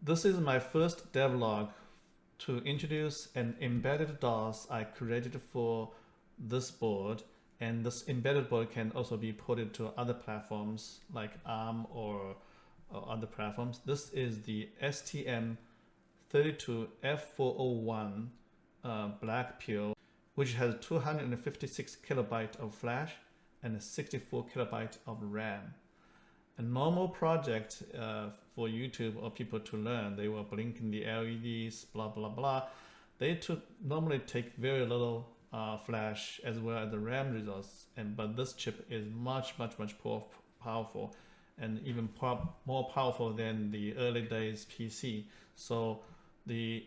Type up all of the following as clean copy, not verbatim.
This is my first devlog to introduce an embedded DOS I created for this board, and this embedded board can also be ported to other platforms like ARM or other platforms. This is the STM32F401 black pill, which has 256 kilobytes of flash and 64 kilobytes of RAM. A normal project for YouTube or people to learn, they were blinking the LEDs, blah blah blah. They normally take very little flash as well as the RAM resource, but this chip is much more powerful and even more powerful than the early days PC. So the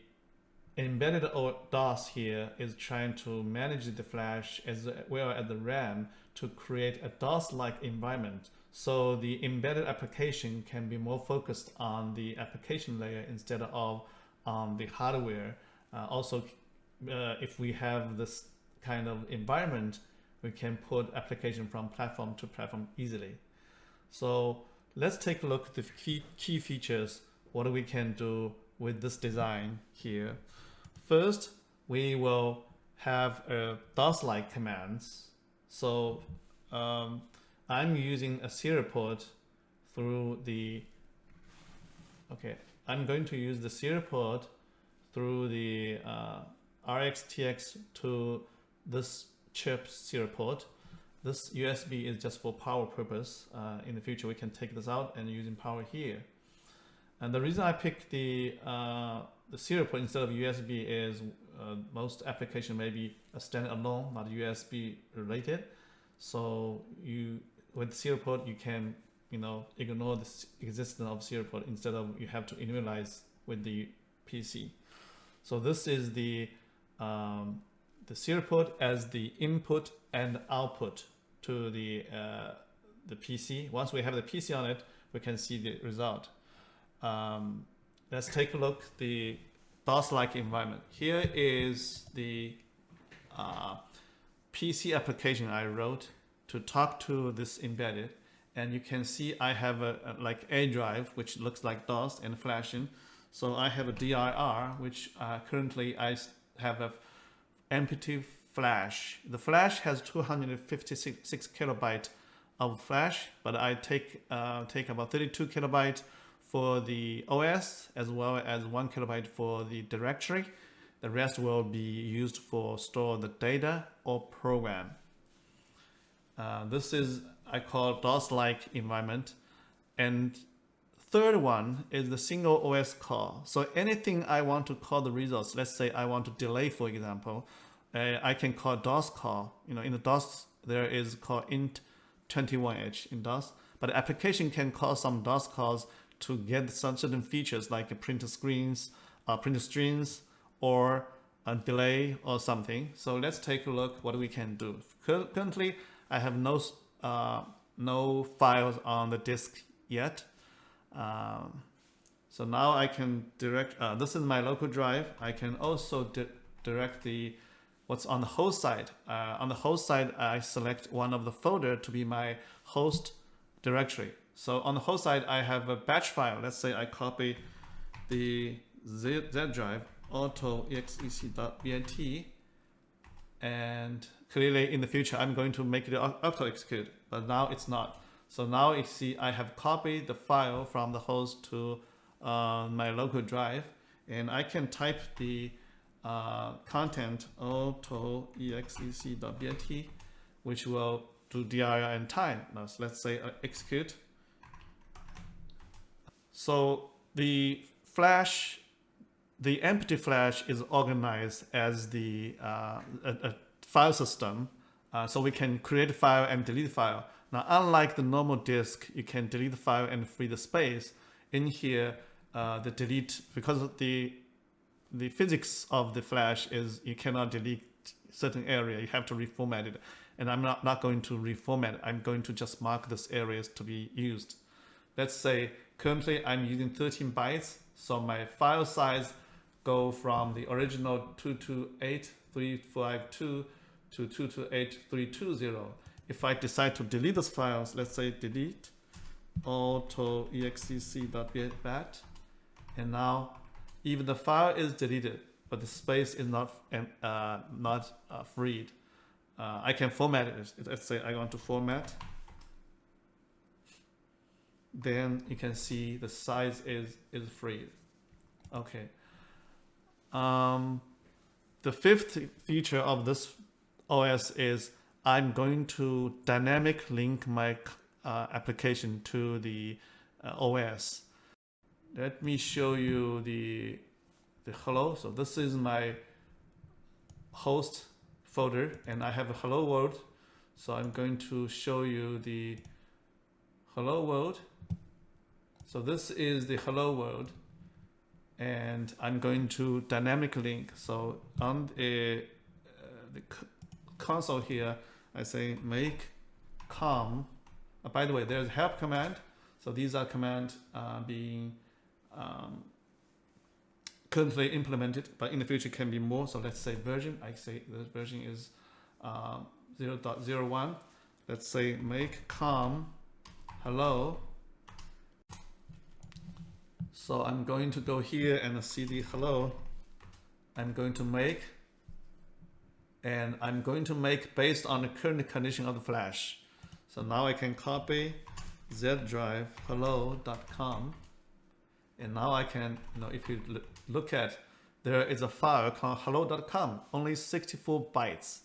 embedded DOS here is trying to manage the flash as well as the RAM to create a DOS-like environment. So the embedded application can be more focused on the application layer instead of on the hardware. If we have this kind of environment, we can put application from platform to platform easily. So let's take a look at the key features, what we can do with this design here. First, we will have DOS-like commands. So I'm using a serial port through the, I'm going to use the serial port through the RxTX to this chip serial port. This USB is just for power purpose. In the future, we can take this out and using power here. And the reason I picked the serial port instead of USB is most application may be a standalone, not USB related. So with serial port, you can ignore the existence of serial port instead of you have to initialize with the PC. So this is the serial port as the input and output to the PC. Once we have the PC on it, we can see the result. Let's take a look at the DOS-like environment. Here is the PC application I wrote to talk to this embedded, and you can see I have like A drive which looks like DOS and flashing. So I have a DIR which currently I have a empty flash. The flash has 256 kilobytes of flash, but I take about 32 kilobytes for the OS as well as 1 kilobyte for the directory. The rest will be used for store the data or program. This is I call DOS-like environment. And third one is the single OS call. So anything I want to call the resource, let's say I want to delay, for example, I can call DOS call. In the DOS there is called int21h in DOS, but the application can call some DOS calls to get some certain features like print screens, print strings, or a delay or something. So let's take a look what we can do. Currently, I have no files on the disk yet. So now I can direct, this is my local drive. I can also direct what's on the host side. On the host side, I select one of the folder to be my host directory. So on the host side, I have a batch file. Let's say I copy the Z drive, auto.exec.bat, and clearly in the future, I'm going to make it auto execute, but now it's not. So now you see I have copied the file from the host to my local drive, and I can type the content auto.exec.bat, which will do dir and time. Now, so let's say execute. So the flash, the empty flash is organized as the a file system. So we can create a file and delete the file. Now, unlike the normal disk, you can delete the file and free the space. In here, the delete, because of the physics of the flash is you cannot delete certain area. You have to reformat it. And I'm not going to reformat it. I'm going to just mark these areas to be used. Let's say currently I'm using 13 bytes. So my file size go from the original 228.352 to 228.320. If I decide to delete those files, let's say delete auto.exec.bat, And now even the file is deleted, but the space is not freed. I can format it. Let's say I want to format. Then you can see the size is freed. Okay. The fifth feature of this OS is I'm going to dynamic link my application to the OS. Let me show you the hello. So this is my host folder, and I have a hello world. So I'm going to show you the hello world. So this is the hello world, and I'm going to dynamic link. So on the console here, I say make com. By the way, there's help command. So these are commands being currently implemented, but in the future can be more. So let's say version. I say the version is 0.01. Let's say make com hello. So I'm going to go here and see the hello. I'm going to make, and I'm going to make based on the current condition of the flash. So now I can copy Z drive hello.com, and now I can, if you look at, there is a file called hello.com, only 64 bytes.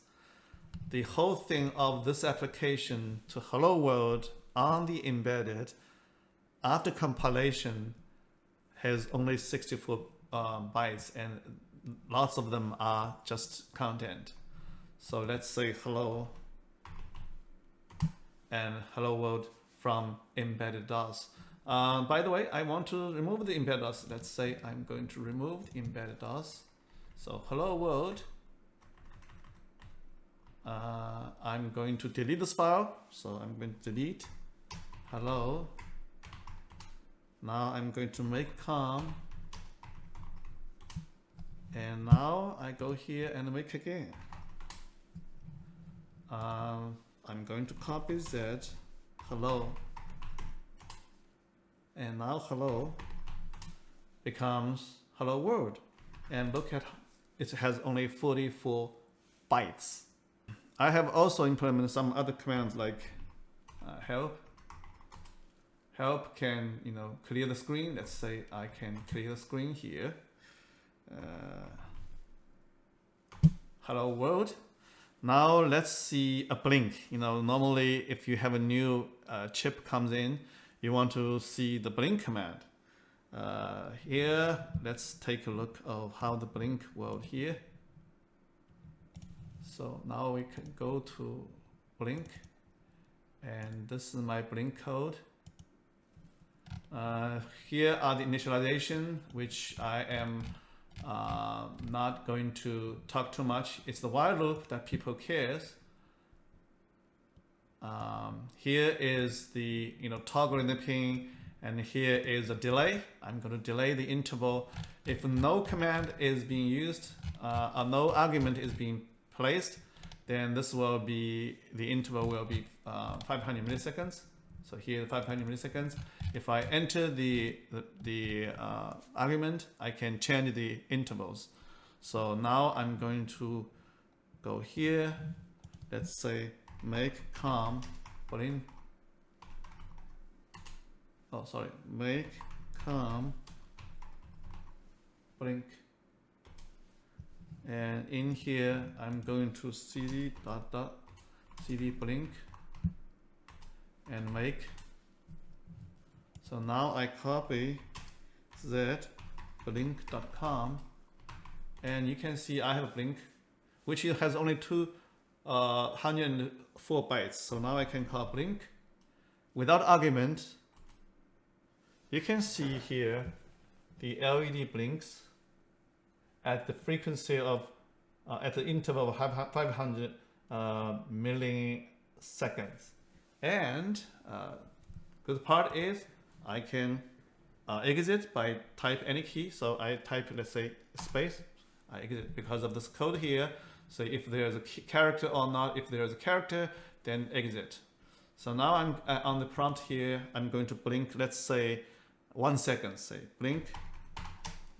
The whole thing of this application to hello world on the embedded after compilation has only 64 bytes, and lots of them are just content. So let's say hello and hello world from embedded DOS. By the way, I want to remove the embedded DOS. Let's say I'm going to remove the embedded DOS. So hello world. I'm going to delete this file. So I'm going to delete hello. Now I'm going to make com, and now I go here and make again. I'm going to copy Z hello, and now hello becomes hello world, and look at it has only 44 bytes. I have also implemented some other commands like help. Help can, clear the screen. Let's say I can clear the screen here. Hello world. Now let's see a blink. Normally if you have a new chip comes in, you want to see the blink command. Here, let's take a look of how the blink world here. So now we can go to blink, and this is my blink code. Here are the initialization, which I am not going to talk too much. It's the while loop that people cares. Here is the toggling the pin, and here is a delay. I'm going to delay the interval. If no command is being used, or no argument is being placed, then this will be, the interval will be 500 milliseconds. So here 500 milliseconds. If I enter the argument, I can change the intervals. So now I'm going to go here. Let's say make com blink. Oh, sorry, make com blink. And in here, I'm going to cd cd blink and make. So now I copy z blink.com, and you can see I have a blink, which has only 204 bytes. So now I can call blink without argument. You can see here the LED blinks at the frequency of at the interval of 500 milliseconds. And good part is I can exit by type any key. So I type, let's say, space. I exit because of this code here. So if there's a character or not, if there's a character, then exit. So now I'm on the prompt here. I'm going to blink, let's say 1 second, say blink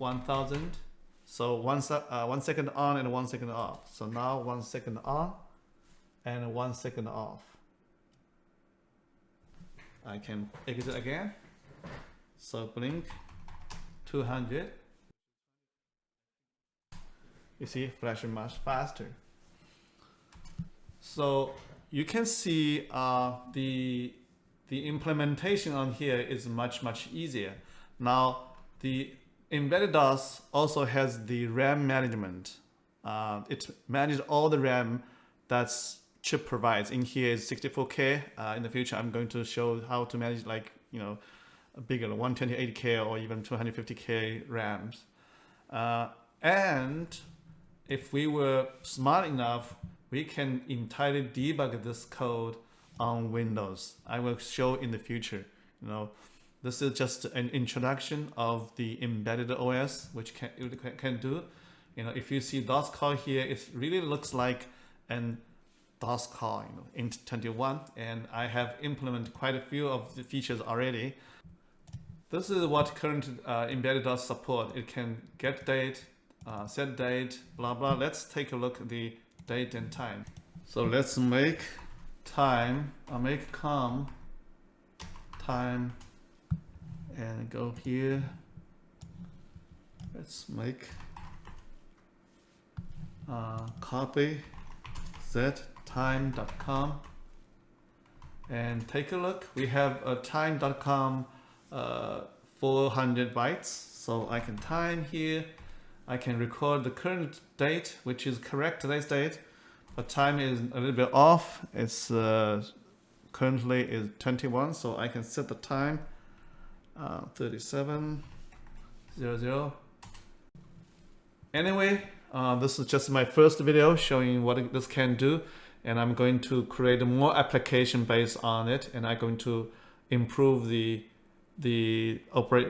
1000. So 1 second on and 1 second off. So now 1 second on and 1 second off. I can exit again. So blink 200. You see, flashing much faster. So you can see the implementation on here is much easier. Now the embedded DOS also has the RAM management. It manages all the RAM that's chip provides. In here is 64K. In the future, I'm going to show how to manage, like, you know, a bigger 128K or even 250K RAMs. And if we were smart enough, we can entirely debug this code on Windows. I will show in the future. You know, this is just an introduction of the embedded OS, which can do. You know, if you see DOS call here, it really looks like an DOS call, you know, int 21, and I have implemented quite a few of the features already. This is what current embedded DOS support. It can get date, set date, blah blah. Let's take a look at the date and time. So let's make time. I'll make com time and go here. Let's make copy time.com and take a look. We have a time.com 400 bytes, so I can time here. I can record the current date, which is correct today's date, but time is a little bit off. It's currently is 21, so I can set the time 37:00. Anyway, this is just my first video showing what this can do, and I'm going to create more application based on it, and I'm going to improve the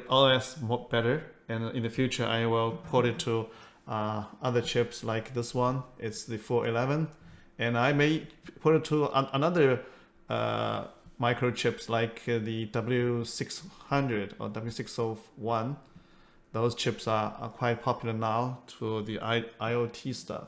OS more better. And in the future, I will port it to other chips like this one. It's the 411, and I may put it to another microchips like the W600 or W601. Those chips are quite popular now to the IoT stuff.